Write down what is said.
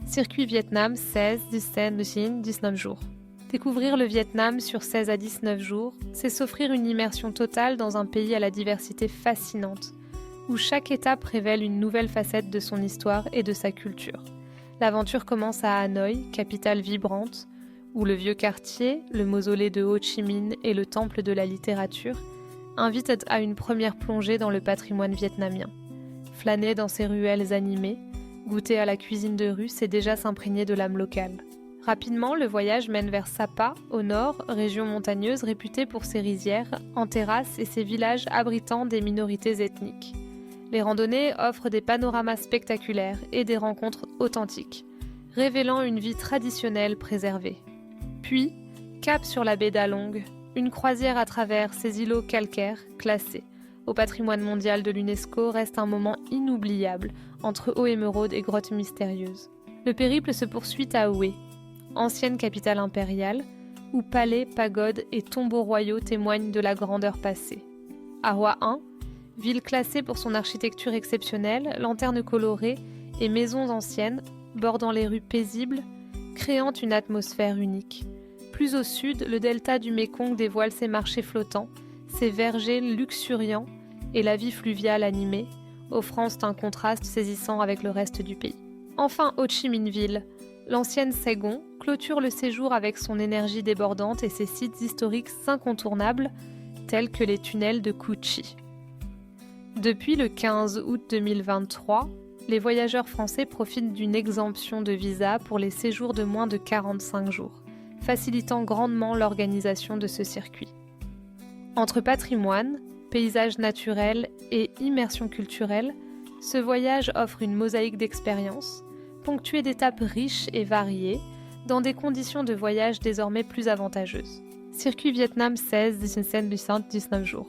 Circuit Vietnam 16, 17, 19 jours. Découvrir le Vietnam sur 16 à 19 jours, c'est s'offrir une immersion totale dans un pays à la diversité fascinante, où chaque étape révèle une nouvelle facette de son histoire et de sa culture. L'aventure commence à Hanoï, capitale vibrante, où le vieux quartier, le mausolée de Ho Chi Minh et le temple de la littérature invitent à une première plongée dans le patrimoine vietnamien. Flâner dans ses ruelles animées, goûter à la cuisine de rue, c'est déjà s'imprégner de l'âme locale. Rapidement, le voyage mène vers Sapa, au nord, région montagneuse réputée pour ses rizières, en terrasses et ses villages abritant des minorités ethniques. Les randonnées offrent des panoramas spectaculaires et des rencontres authentiques, révélant une vie traditionnelle préservée. Puis, cap sur la baie d'Along, une croisière à travers ces îlots calcaires classés au patrimoine mondial de l'UNESCO reste un moment inoubliable entre eau émeraude et grottes mystérieuses. Le périple se poursuit à Hue, ancienne capitale impériale, où palais, pagodes et tombeaux royaux témoignent de la grandeur passée. À Hua Hin, ville classée pour son architecture exceptionnelle, lanternes colorées et maisons anciennes, bordant les rues paisibles, créant une atmosphère unique. Plus au sud, le delta du Mékong dévoile ses marchés flottants, ses vergers luxuriants et la vie fluviale animée, offrant un contraste saisissant avec le reste du pays. Enfin, Ho Chi Minh Ville, l'ancienne Saigon, clôture le séjour avec son énergie débordante et ses sites historiques incontournables, tels que les tunnels de Cu Chi. Depuis le 15 août 2023, les voyageurs français profitent d'une exemption de visa pour les séjours de moins de 45 jours, facilitant grandement l'organisation de ce circuit. Entre patrimoine, paysages naturels et immersion culturelle, ce voyage offre une mosaïque d'expériences, ponctuée d'étapes riches et variées, dans des conditions de voyage désormais plus avantageuses. Circuit Vietnam 16, 17, 19 jours.